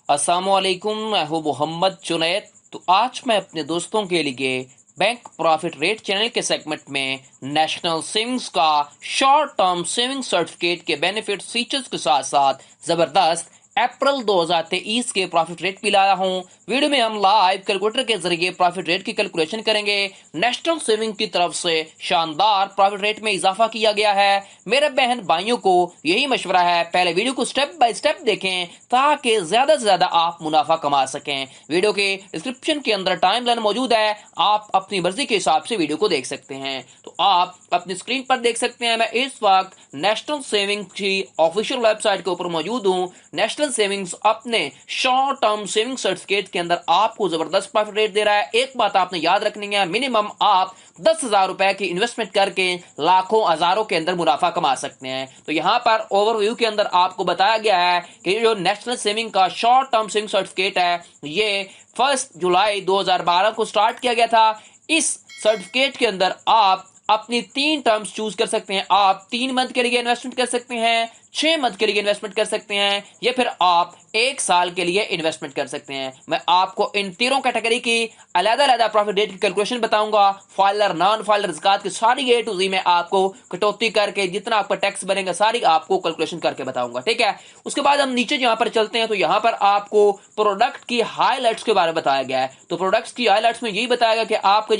अस्सलामुअलैकुम, मैं हूँ मोहम्मद जुनैद। तो आज मैं अपने दोस्तों के लिए बैंक प्रॉफिट रेट चैनल के सेगमेंट में नेशनल सेविंग्स का शॉर्ट टर्म सेविंग सर्टिफिकेट के बेनिफिट फीचर्स के साथ साथ जबरदस्त अप्रैल 2023 के प्रॉफिट रेट भी लाया हूँ। वीडियो में हम लाइव कैलकुलेटर के जरिए प्रॉफिट रेट की कैलकुलेशन करेंगे। नेशनल सेविंग की तरफ से शानदार प्रॉफिट रेट में इजाफा किया गया है। मेरे बहन भाइयों को यही मशवरा है, पहले वीडियो को स्टेप बाय स्टेप देखें ताकि ज्यादा से ज्यादा आप मुनाफा कमा सकें। वीडियो के डिस्क्रिप्शन के अंदर टाइमलाइन मौजूद है, आप अपनी मर्जी के हिसाब से वीडियो को देख सकते हैं। तो आप अपनी स्क्रीन पर देख सकते हैं, मैं इस वक्त नेशनल सेविंग की ऑफिशियल वेबसाइट के ऊपर मौजूद हूँ। नेशनल सेविंग्स अपने शॉर्ट टर्म सेविंग सर्टिफिकेट के अंदर आपको जबरदस्त प्रॉफिट रेट दे रहा है। एक बात आपने याद रखनी है, मिनिमम आप 10,000 रुपए की इन्वेस्टमेंट करके लाखों हजारों के अंदर मुनाफा कमा सकते हैं। तो यहाँ पर ओवरव्यू के अंदर आपको बताया गया है कि जो नेशनल सेविंग का शॉर्ट टर्म सेविंग सर्टिफिकेट है, ये 1 जुलाई 2012 को स्टार्ट किया गया था। इस सर्टिफिकेट के अंदर आप अपनी 3 टर्म्स चूज कर सकते हैं। आप 3 मंथ के लिए इन्वेस्टमेंट कर सकते हैं, 6 मंथ के लिए इन्वेस्टमेंट कर सकते हैं, या फिर आप 1 साल के लिए इन्वेस्टमेंट कर सकते हैं। मैं आपको इन तीनों कैटेगरी की अलग-अलग प्रॉफिट रेट की कैलकुलेशन बताऊंगा। फाइलर, नॉन फाइलर, ज़कात की सारी ए टू जी में आपको कटौती करके जितना आपका टैक्स बनेगा सारी आपको कैलकुलेशन करके बताऊंगा, ठीक है। उसके बाद हम नीचे यहाँ पर चलते हैं, तो यहाँ पर आपको प्रोडक्ट की हाईलाइट्स के बारे में बताया गया है। तो प्रोडक्ट्स की हाईलाइट्स में यही बताया गया कि आपका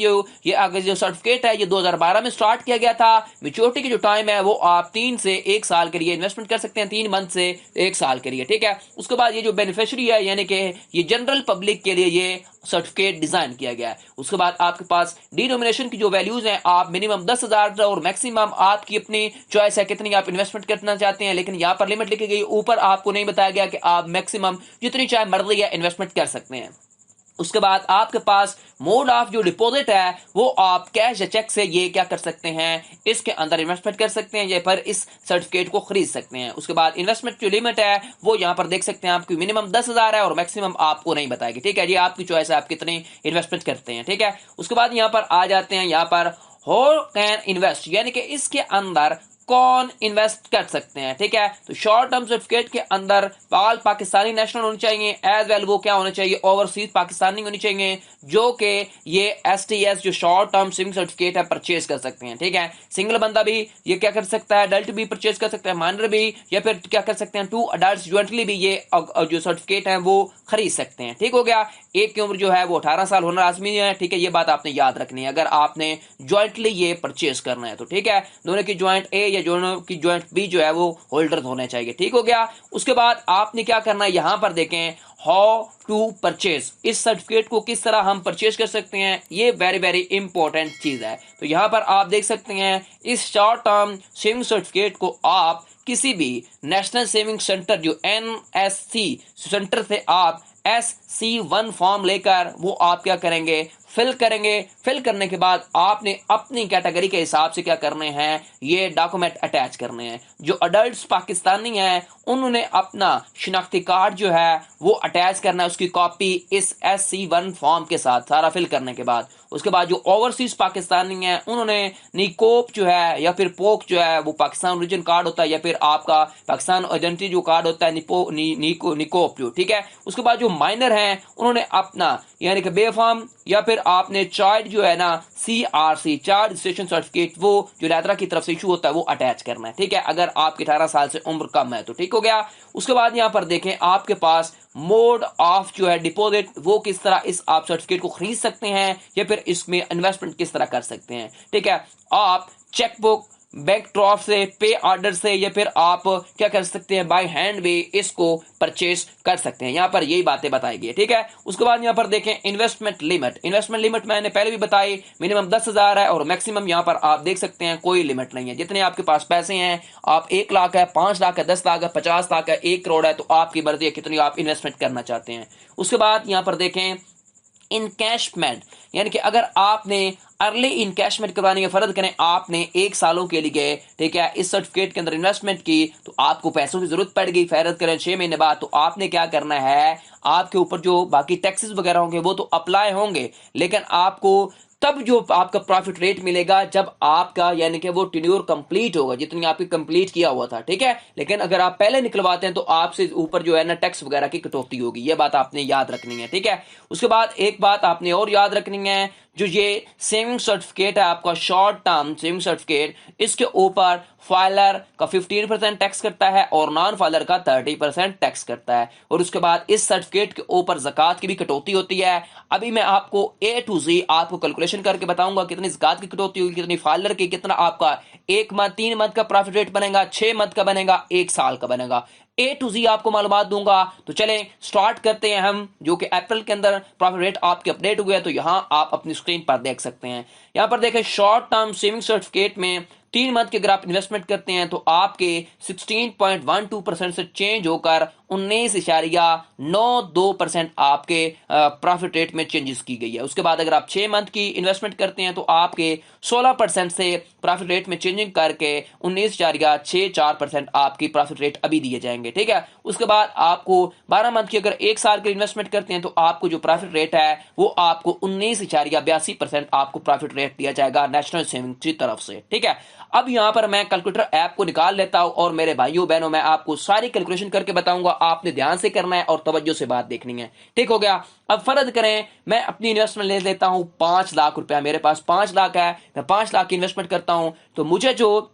ये आगे जो सर्टिफिकेट है ये 2012 में स्टार्ट किया गया था। मेच्योरिटी की जो टाइम है वो आप 3 से 1 साल के लिए इन्वेस्टमेंट कर सकते हैं, 3 मंथ से 1 साल के लिए, ठीक है। उसके बाद ये जो बेनिफिशियरी है यानी कि ये जनरल पब्लिक के लिए ये सर्टिफिकेट डिजाइन किया गया है। उसके बाद आपके पास डिनोमिनेशन की जो वैल्यूज हैं, आप मिनिमम 10,000 और मैक्सिमम आपकी अपनी चॉइस है कितनी आप इन्वेस्टमेंट करना चाहते हैं, लेकिन यहाँ पर लिमिट लिखी गई, ऊपर आपको नहीं बताया गया कि आप मैक्सिमम जितनी चाहे मर्जी है इन्वेस्टमेंट कर सकते हैं। उसके बाद आपके पास मोड ऑफ जो डिपॉजिट है वो आप कैश या चेक से ये क्या कर सकते हैं, इसके अंदर इन्वेस्टमेंट कर सकते हैं या पर इस सर्टिफिकेट को खरीद सकते हैं। उसके बाद इन्वेस्टमेंट जो लिमिट है वो यहाँ पर देख सकते हैं, आपकी मिनिमम 10,000 है और मैक्सिमम आपको नहीं बताएगी, ठीक है। ये आपकी चॉइस है आप कितनी इन्वेस्टमेंट करते हैं, ठीक है। उसके बाद यहाँ पर आ जाते हैं, यहाँ पर हु कैन इन्वेस्ट यानी कि इसके अंदर कौन इन्वेस्ट कर सकते हैं, ठीक है। तो शॉर्ट टर्म सर्टिफिकेट के अंदर ऑल पाकिस्तानी नेशनल होने चाहिए, एज वेल वो क्या होने चाहिए, ओवरसीज पाकिस्तानी होनी चाहिए, जो कि ये STS जो शॉर्ट टर्म सेविंग सर्टिफिकेट है परचेज कर सकते हैं, ठीक है। सिंगल बंदा भी ये क्या कर सकता है, अडल्ट भी परचेज कर सकता है, माइनर भी, या फिर क्या कर सकते हैं 2 अडल्ट ज्वाइंटली भी ये जो सर्टिफिकेट है वो खरीद सकते हैं, ठीक हो गया। एक की उम्र जो है वो 18 साल होना लाजमी है, ठीक है। ये बात आपने याद रखनी है अगर आपने ज्वाइंटली ये परचेज करना है तो, ठीक है। दोनों की ज्वाइंट ए या दोनों की ज्वाइंट बी जो है वो होल्डर होने चाहिए, ठीक हो गया। उसके बाद आपने क्या करना है, यहां पर देखें हाउ टू परचेज, इस सर्टिफिकेट को किस तरह हम परचेज कर सकते हैं, ये वेरी वेरी इंपॉर्टेंट चीज है। तो यहां पर आप देख सकते हैं इस शॉर्ट टर्म सेविंग सर्टिफिकेट को आप किसी भी नेशनल सेविंग सेंटर जो NSC सेंटर से आप SC1 फॉर्म लेकर वो आप क्या करेंगे, फिल करेंगे। फिल करने के बाद आपने अपनी कैटेगरी के हिसाब से क्या करने हैं, ये डॉक्यूमेंट अटैच करने हैं। जो अडल्ट पाकिस्तानी हैं उन्होंने अपना शिनाख्ती कार्ड जो है वो अटैच करना है, उसकी कॉपी इस SC1 फॉर्म के साथ सारा फिल करने के बाद। उसके बाद जो ओवरसीज पाकिस्तानी हैं उन्होंने निकोप जो है या फिर पोक जो है वो पाकिस्तान ओरिजिन कार्ड होता है, या फिर आपका पाकिस्तान आइडेंटिटी जो कार्ड होता है निकोप जो, ठीक है। उसके बाद जो माइनर हैं उन्होंने अपना यानी कि बेफार्म या फिर आपने चाइल्ड जो है ना CRC चाइल्ड रजिस्ट्रेशन सर्टिफिकेट वो जो लैदरा की तरफ से इशू होता है वो अटैच करना है, ठीक है, अगर आपकी 18 साल से उम्र कम है तो, ठीक हो गया। उसके बाद यहाँ पर देखें आपके पास मोड ऑफ जो है डिपॉजिट, वो किस तरह इस आप सर्टिफिकेट को खरीद सकते हैं या फिर इसमें इन्वेस्टमेंट किस तरह कर सकते हैं, ठीक है। आप चेकबुक, बैंक ड्राफ्ट से, पे ऑर्डर से, या फिर आप क्या कर सकते हैं बाय हैंड भी इसको परचेज कर सकते हैं। यहाँ पर यही बातें बताई गई है, ठीक है। उसके बाद यहाँ पर देखें इन्वेस्टमेंट लिमिट, इन्वेस्टमेंट लिमिट मैंने पहले भी बताई, मिनिमम 10,000 है और मैक्सिमम यहाँ पर आप देख सकते हैं कोई लिमिट नहीं है। जितने आपके पास पैसे हैं, आप 1 लाख है, 5 लाख है, 10 लाख है, 50 लाख है, 1 करोड़ है, तो आपकी मर्जी है कितनी आप इन्वेस्टमेंट करना चाहते हैं। उसके बाद यहाँ पर देखें इनकैशमेंट, यानी कि अगर आपने अर्ली इनकैशमेंट करवाने के फर्ज करें आपने 1 सालों के लिए, ठीक है, इस सर्टिफिकेट के अंदर इन्वेस्टमेंट की तो आपको पैसों की जरूरत पड़ गई, फर्ज करें 6 महीने बाद, तो आपने क्या करना है, आपके ऊपर जो बाकी टैक्सेस वगैरह होंगे वो तो अप्लाई होंगे, लेकिन आपको तब जो आपका प्रॉफिट रेट मिलेगा जब आपका यानी कि वो टेन्योर कंप्लीट होगा, जितनी आपकी कंप्लीट किया हुआ था, ठीक है। लेकिन अगर आप पहले निकलवाते हैं तो आपसे ऊपर जो है ना टैक्स वगैरह की कटौती होगी, ये बात आपने याद रखनी है, ठीक है। उसके बाद एक बात आपने और याद रखनी है, जो ये सेविंग सर्टिफिकेट है आपका शॉर्ट टर्म सेविंग सर्टिफिकेट, इसके ऊपर फाइलर का 15% टैक्स करता है और नॉन फाइलर का 30% टैक्स करता है। और उसके बाद इस सर्टिफिकेट के ऊपर ज़कात की भी कटौती होती है। अभी मैं आपको A to Z आपको कैलकुलेशन करके बताऊंगा कितनी ज़कात की कटौती होगी, कितनी फाइलर की, कितना आपका 1 मंथ 3 मंथ का प्रॉफिट रेट बनेगा, 6 मंथ का बनेगा, 1 साल का बनेगा। A to Z आपको मालूमात दूंगा। तो चलें स्टार्ट करते हैं हम, जो कि अप्रैल के अंदर प्रॉफिट रेट आपके अपडेट हुए हैं, तो यहां आप अपनी स्क्रीन पर देख सकते हैं। यहां पर देखें शॉर्ट टर्म सेविंग सर्टिफिकेट में 3 मंथ के अगर आप इन्वेस्टमेंट करते हैं तो आपके 16.12% से चेंज होकर 19.92% आपके प्रॉफिट रेट में चेंजेस की गई है। उसके बाद अगर आप 6 मंथ की इन्वेस्टमेंट करते हैं तो आपके 16% से प्रॉफिट रेट में चेंजिंग करके 19.64% आपकी प्रॉफिट रेट अभी दिए जाएंगे, ठीक है। उसके बाद आपको 12 मंथ की अगर 1 साल की इन्वेस्टमेंट करते हैं तो आपको जो प्रॉफिट रेट है वो आपको 19.82% आपको प्रॉफिट रेट दिया जाएगा नेशनल सेविंग की तरफ से, ठीक है। अब यहां पर मैं कैलकुलेटर ऐप को निकाल लेता हूं और मेरे भाइयों बहनों मैं आपको सारी कैलकुलेशन करके बताऊंगा, आपने ध्यान से करना है और तवज्जो से बात देखनी है, ठीक हो गया। अब फर्ज करें मैं अपनी इन्वेस्टमेंट ले लेता हूं 5 लाख रुपया, मेरे पास 5 लाख है, मैं 5 लाख की इन्वेस्टमेंट करता हूं तो मुझे जो,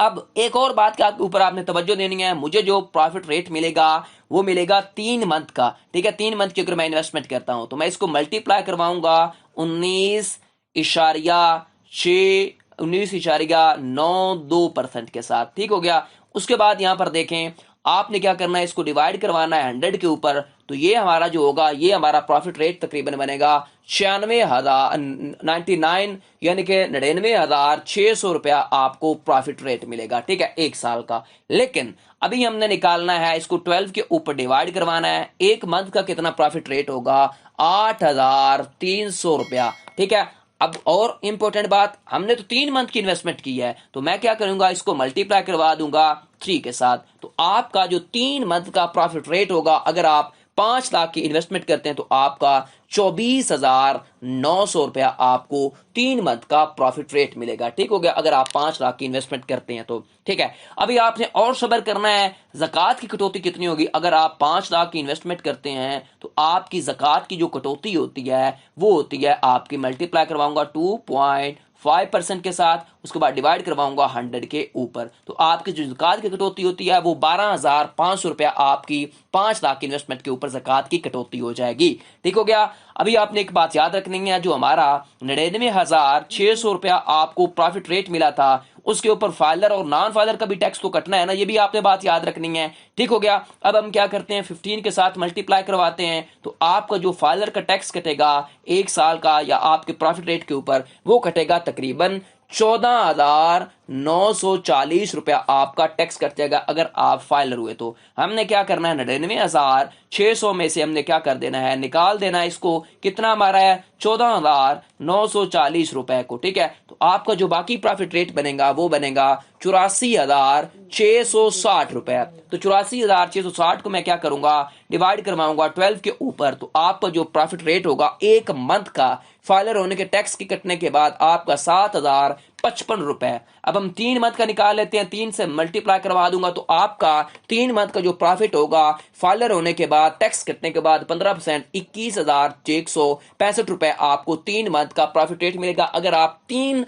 अब एक और बात के ऊपर आपने तवज्जो देनी है, मुझे जो प्रॉफिट रेट मिलेगा वो मिलेगा 3 मंथ का, ठीक है। 3 मंथ की अगर मैं इन्वेस्टमेंट करता हूं तो मैं इसको मल्टीप्लाई करवाऊंगा 19.92% के साथ, ठीक हो गया। उसके बाद यहां पर देखें आपने क्या करना है, इसको डिवाइड करवाना है 100 के ऊपर, तो ये हमारा जो होगा ये हमारा प्रॉफिट रेट तकरीबन बनेगा 96,099 यानी कि 99,600 रुपया आपको प्रॉफिट रेट मिलेगा, ठीक है, 1 साल का। लेकिन अभी हमने निकालना है इसको 12 के ऊपर डिवाइड करवाना है, 1 मंथ का कितना प्रॉफिट रेट होगा 8,300 रुपया, ठीक है। अब और इंपॉर्टेंट बात, हमने तो 3 मंथ की इन्वेस्टमेंट की है तो मैं क्या करूंगा इसको मल्टीप्लाई करवा दूंगा 3 के साथ, तो आपका जो 3 मंथ का प्रॉफिट रेट होगा अगर आप 5 लाख की इन्वेस्टमेंट करते हैं तो आपका 24,900 रुपया आपको 3 मंथ का प्रॉफिट रेट मिलेगा, ठीक हो गया, अगर आप 5 लाख की इन्वेस्टमेंट करते हैं तो, ठीक है। अभी आपने और सब्र करना है, ज़कात की कटौती कितनी होगी, अगर आप 5 लाख की इन्वेस्टमेंट करते हैं तो आपकी ज़कात की जो कटौती होती है वो होती है आपकी, मल्टीप्लाई करवाऊंगा 2.5% के साथ, उसके बाद डिवाइड करवाऊंगा 100 के ऊपर, तो आपकी जो ज़कात की कटौती होती है वो 12,500 रुपया आपकी 5 लाख की इन्वेस्टमेंट के ऊपर ज़कात की कटौती हो जाएगी, ठीक हो गया। अभी आपने एक बात याद रखनी है, जो हमारा 99,600 रुपया आपको प्रॉफिट रेट मिला था उसके ऊपर फाइलर और नॉन फाइलर का भी टैक्स तो कटना है ना, ये भी आपने बात याद रखनी है, ठीक हो गया। अब हम क्या करते हैं 15 के साथ मल्टीप्लाई करवाते हैं तो आपका जो फाइलर का टैक्स कटेगा 1 साल का या आपके प्रॉफिट रेट के ऊपर वो कटेगा तकरीबन 14,940 रुपया आपका टैक्स कट जाएगा अगर आप फाइलर हुए तो। हमने क्या करना है 99,600 में से हमने क्या कर देना है, निकाल देना है इसको, कितना हमारा है 14,940 रुपए को, ठीक है। तो आपका जो बाकी प्रॉफिट रेट बनेगा वो बनेगा 84,660 रुपए। तो 84,660 को मैं क्या करूंगा डिवाइड करवाऊंगा 12 के ऊपर, तो आपका जो प्रॉफिट रेट होगा 1 मंथ का फाइलर होने के टैक्स की कटने के बाद आपका 7,055 रुपए। अब हम 3 मंथ का निकाल लेते हैं, 3 से मल्टीप्लाई करवा दूंगा तो आपका 3 मंथ का जो प्रॉफिट होगा फाइलर होने के बाद टैक्स कटने के बाद 15% 21,165 रुपए आपको 3 मंथ का प्रॉफिट रेट मिलेगा अगर आप 3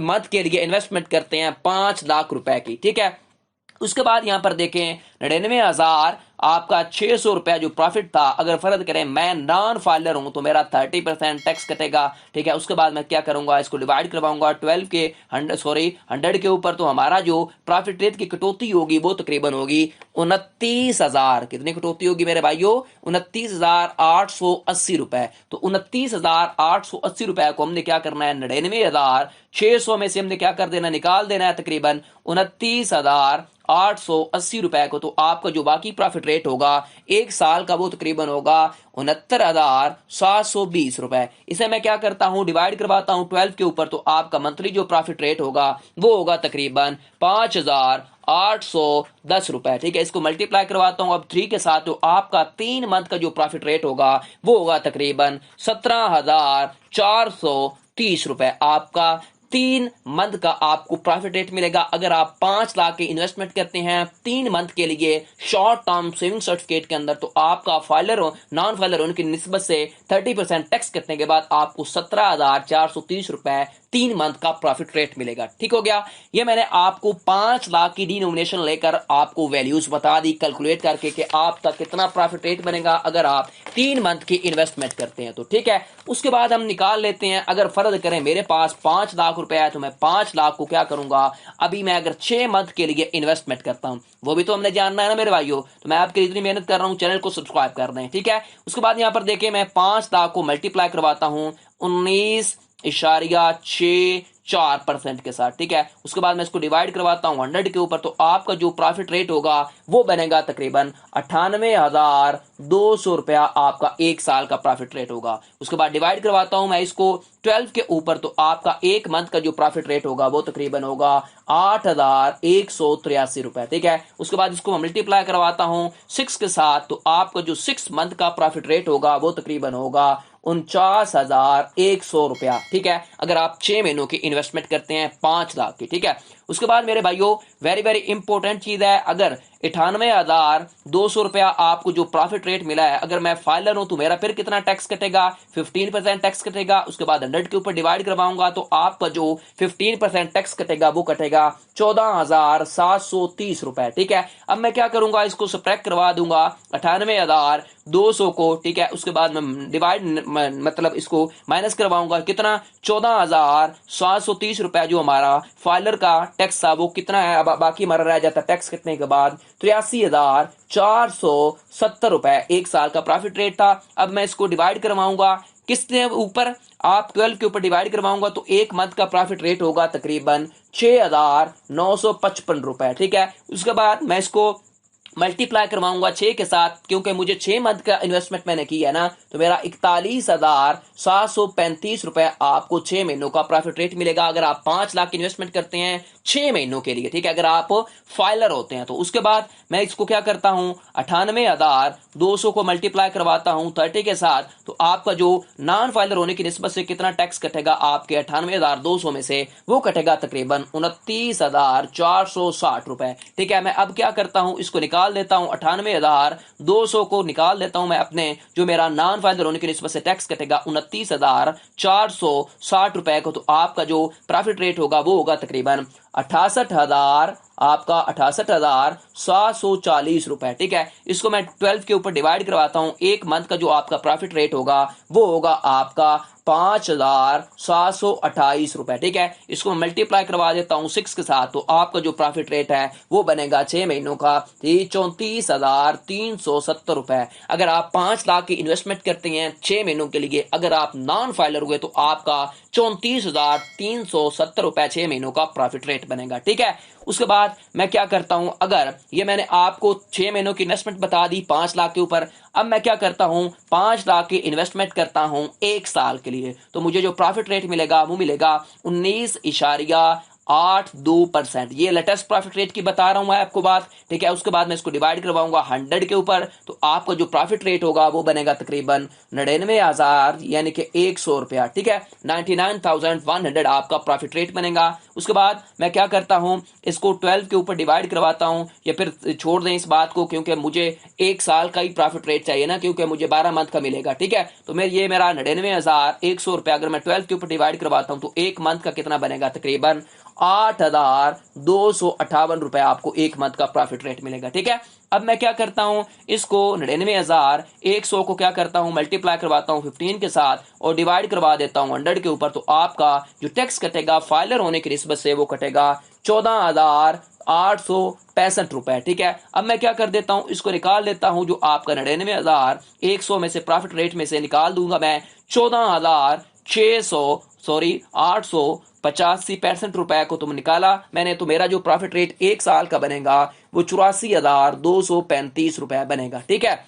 मंथ के लिए इन्वेस्टमेंट करते हैं 5 लाख रुपए की, ठीक है। उसके बाद यहां पर देखें 99,000 आपका 600 रुपया जो प्रॉफिट था, अगर फर्ज करें मैं नॉन फाइलर हूं तो मेरा 30% टैक्स कटेगा, ठीक है। उसके बाद मैं क्या करूंगा इसको डिवाइड करवाऊंगा 12 के 100 के ऊपर, तो हमारा जो प्रॉफिट रेट की कटौती होगी वो तकरीबन होगी 29,000, कितनी कटौती होगी मेरे भाइयों 29,880 रुपए। तो 29,880 रुपए को हमने क्या करना है 99,600 में से हमने क्या कर देना निकाल देना है तकरीबन 29,880 रुपए को, तो आपका जो बाकी प्रॉफिट रेट होगा 1 साल का वो तकरीबन होगा 69,720 रुपए। इसे मैं क्या करता हूं डिवाइड करवाता हूं 12 के ऊपर, तो आपका मंथली जो प्रॉफिट रेट होगा वो होगा तकरीबन 5,810 रुपए, ठीक है। इसको मल्टीप्लाई करवाता हूं अब 3 के साथ, तो आपका 3 मंथ का जो प्रॉफिट रेट होगा वो होगा तकरीबन 17,400 ₹630 आपका 3 मंथ का आपको प्रॉफिट रेट मिलेगा। अगर आप 5 लाख की इन्वेस्टमेंट करते हैं 3 मंथ के लिए शॉर्ट टर्म सेविंग सर्टिफिकेट के अंदर, तो आपका फाइलर नॉन फाइलर होने की निस्बत से 30% टैक्स कटने के बाद आपको ₹17,430 3 मंथ का प्रॉफिट रेट मिलेगा। ठीक हो गया। ये मैंने आपको 5 लाख की डिनोमिनेशन लेकर आपको वैल्यूज बता दी कैलकुलेट करके कि आपका कितना प्रॉफिट रेट बनेगा अगर आप 3 मंथ की इन्वेस्टमेंट करते हैं तो। ठीक है, उसके बाद हम निकाल लेते हैं। अगर फर्ज करें मेरे पास 5 लाख रुपए है तो मैं 5 लाख को क्या करूंगा, अभी मैं अगर 6 मंथ के लिए इन्वेस्टमेंट करता हूं, वो भी तो हमने जानना है ना मेरे भाइयों। तो मैं आपके लिए इतनी मेहनत कर रहा हूं, चैनल को सब्सक्राइब कर दें। ठीक है, उसके बाद यहां पर देखिए मैं 5 लाख को मल्टीप्लाई करवाता हूं 19.64% के साथ। ठीक है, उसके बाद मैं इसको डिवाइड करवाता हूं 100 के ऊपर, तो आपका जो प्रॉफिट रेट होगा वो बनेगा तकरीबन 98,200 रुपया आपका 1 साल का प्रॉफिट रेट होगा। उसके बाद डिवाइड करवाता हूं मैं इसको 12 के ऊपर, तो आपका 1 मंथ का जो प्रॉफिट रेट होगा वो तकरीबन होगा 8,183 रुपए। ठीक है, उसके बाद इसको मल्टीप्लाई करवाता हूं 6 के साथ, तो आपका जो 6 मंथ का प्रॉफिट रेट होगा वो तकरीबन होगा 49,100 रुपया। ठीक है, अगर आप 6 महीनों की इन्वेस्टमेंट करते हैं 5 लाख की। ठीक है, उसके बाद मेरे भाइयों वेरी वेरी इंपॉर्टेंट चीज है, अगर 98,200 रुपया आपको जो प्रॉफिट रेट मिला है, अगर मैं फाइलर हूं तो मेरा फिर कितना टैक्स कटेगा, 15% टैक्स कटेगा। उसके बाद 100 के ऊपर डिवाइड करवाऊंगा तो आपका जो 15% टैक्स कटेगा वो कटेगा 14,730 रुपए। ठीक है, अब मैं क्या करूंगा, इसको सब्ट्रैक्ट करवा दूंगा 98,200 को। ठीक है, उसके बाद मैं डिवाइड मतलब इसको माइनस करवाऊंगा कितना, 14,730 रुपए जो हमारा फाइलर का टैक्स था वो कितना है, अब बाकी हमारा रह जाता टैक्स कटने के बाद 83,470 रुपए 1 साल का प्रॉफिट रेट था। अब मैं इसको डिवाइड करवाऊंगा किसके ऊपर, आप 12 के ऊपर डिवाइड करवाऊंगा तो 1 मंथ का प्रॉफिट रेट होगा तकरीबन 6,955 रुपए। ठीक है, उसके बाद मैं इसको मल्टीप्लाई करवाऊंगा 6 के साथ, क्योंकि मुझे 6 मंथ का इन्वेस्टमेंट मैंने किया है ना, तो मेरा 41,735 रुपए आपको 6 महीनों का प्रॉफिट रेट मिलेगा अगर आप 5 लाख इन्वेस्टमेंट करते हैं 6 महीनों के लिए। ठीक है, अगर आप फाइलर होते हैं तो। उसके बाद मैं इसको क्या करता हूं, 98,200 को मल्टीप्लाई करवाता हूं 30 के साथ, तो आपका जो नॉन फाइलर होने की निस्बत से कितना टैक्स कटेगा आपके 98,200 में से, वो कटेगा तकरीबन 29,460 रुपए। ठीक है, मैं अब क्या करता हूं, इसको निकाल देता हूं, 98,200 को निकाल देता हूं मैं अपने जो मेरा नॉन फाइलर होने की निस्बत से टैक्स कटेगा 29,460 रुपए को, तो आपका जो प्रॉफिट रेट होगा वो होगा तकरीबन 68,740 रुपए। ठीक है, इसको मैं 12 के ऊपर डिवाइड करवाता हूं, 1 मंथ का जो आपका प्रॉफिट रेट होगा वो होगा आपका 5,728 रुपए। ठीक है, इसको मल्टीप्लाई करवा देता हूं 6 के साथ, तो आपका जो प्रॉफिट रेट है वो बनेगा 6 महीनों का 34,370 रुपए। अगर आप 5 लाख की इन्वेस्टमेंट करते हैं 6 महीनों के लिए, अगर आप नॉन फाइलर हुए तो आपका 34,370 रुपए 6 महीनों का प्रॉफिट रेट बनेगा। ठीक है, उसके बाद मैं क्या करता हूं, अगर ये मैंने आपको 6 महीनों की इन्वेस्टमेंट बता दी 5 लाख के ऊपर, अब मैं क्या करता हूं 5 लाख की इन्वेस्टमेंट करता हूं 1 साल के लिए, तो मुझे जो प्रॉफिट रेट मिलेगा वो मिलेगा 19.82%। ये लेटेस्ट प्रॉफिट रेट की बता रहा हूं मैं आपको बात। ठीक है, उसके बाद मैं इसको डिवाइड करवाऊंगा 100 के ऊपर, तो आपका जो प्रॉफिट रेट होगा वो बनेगा तकरीबन 99,000 यानी कि 100 रुपया। ठीक है, 99,100 आपका प्रॉफिट रेट बनेगा। उसके बाद मैं क्या करता हूं, इसको 12 के ऊपर डिवाइड करवाता हूं, या फिर छोड़ दें इस बात को, क्योंकि मुझे 1 साल का ही प्रॉफिट रेट चाहिए ना, क्योंकि मुझे 12 मंथ का मिलेगा। ठीक है, तो ये मेरा 99,100 रुपया अगर मैं 12 के ऊपर डिवाइड करवाता हूं तो 1 मंथ का कितना बनेगा, तकरीबन 8,258 रुपए आपको 1 मंथ का प्रॉफिट रेट मिलेगा। ठीक है, अब मैं क्या करता हूं, इसको 99,100 को क्या करता हूं, मल्टीप्लाई करवाता हूं 15 के साथ और डिवाइड करवा देता हूं 100 के ऊपर, तो आपका जो टैक्स कटेगा फाइलर होने की निस्बत से वो कटेगा 14,865 रुपए। ठीक है, अब मैं क्या कर देता हूं, इसको निकाल देता हूं, जो आपका 99,100 में से प्रॉफिट रेट में से निकाल दूंगा मैं 885 रुपए को तुम निकाला मैंने, तो मेरा जो प्रॉफिट रेट 1 साल का बनेगा वो 84,235 रुपए बनेगा। ठीक है,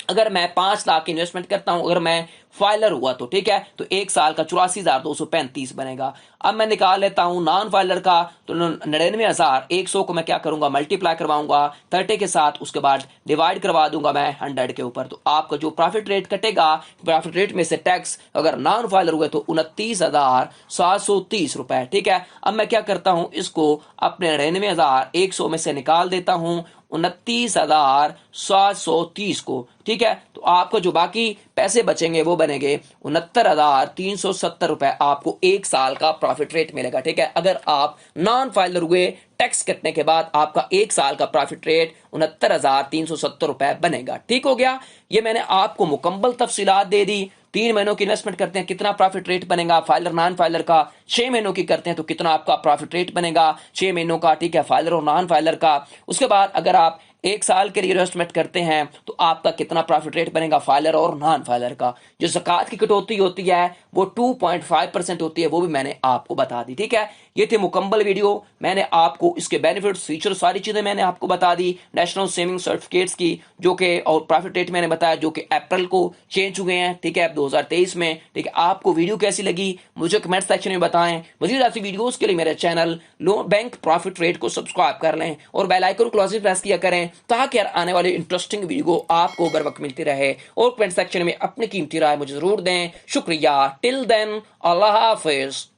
अगर मैं 5 लाख की इन्वेस्टमेंट करता हूं, अगर मैं फाइलर हुआ तो ठीक है, तो 1 साल का 84,235 बनेगा। अब मैं निकाल लेता हूं नॉन फाइलर का, तो 99,100 को मैं क्या करूंगा, मल्टीप्लाई करवाऊंगा 30 के साथ, उसके बाद डिवाइड करवा दूंगा मैं 100 के ऊपर। तो आपका जो प्रॉफिट रेट कटेगा, प्रॉफिट रेट में से टैक्स अगर नॉन फाइलर हुए तो 29,730 रुपए। ठीक है, अब मैं क्या करता हूं, इसको अपने 99,100 में से निकाल देता हूं 29,730 को। ठीक है, तो आपको जो बाकी पैसे बचेंगे वो बनेंगे 69,370 रुपए। आपको 1 साल का प्रॉफिट रेट मिलेगा। ठीक है, अगर आप नॉन फाइलर हुए, टैक्स कटने के बाद आपका 1 साल का प्रॉफिट रेट 69,370 रुपए बनेगा। ठीक हो गया, ये मैंने आपको मुकम्मल तफसीलात दे दी। 3 महीनों की इन्वेस्टमेंट करते हैं कितना प्रॉफिट रेट बनेगा फाइलर नॉन फाइलर का, 6 महीनों की करते हैं तो कितना आपका प्रॉफिट रेट बनेगा 6 महीनों का। ठीक है, फाइलर और नॉन फाइलर का। उसके बाद अगर आप 1 साल के लिए इन्वेस्टमेंट करते हैं तो आपका कितना प्रॉफिट रेट बनेगा फाइलर और नॉन फाइलर का। जो ज़कात की कटौती होती है वो 2.5% होती है, वो भी मैंने आपको बता दी। ठीक है, ये थी मुकम्मल वीडियो। मैंने आपको इसके बेनिफिट्स, फीचर, सारी चीजें मैंने आपको बता दी नेशनल सेविंग सर्टिफिकेट्स की, जो कि और प्रॉफिट रेट मैंने बताया जो कि अप्रैल को चेंज हुए हैं। ठीक है, 2023 में। ठीक है, आपको वीडियो कैसी लगी मुझे कमेंट सेक्शन में बताएं। मजीद ऐसी वीडियोस के लिए मेरे चैनल लो बैंक प्रॉफिट रेट को सब्सक्राइब कर लें और बेल आइकन को क्लोज प्रेस किया करें, ताकि आने वाली इंटरेस्टिंग वीडियो आपको बर वक्त मिलती रहे। और कमेंट सेक्शन में अपनी कीमती राय मुझे जरूर दें। शुक्रिया। टिल देन, अल्लाह हाफिज।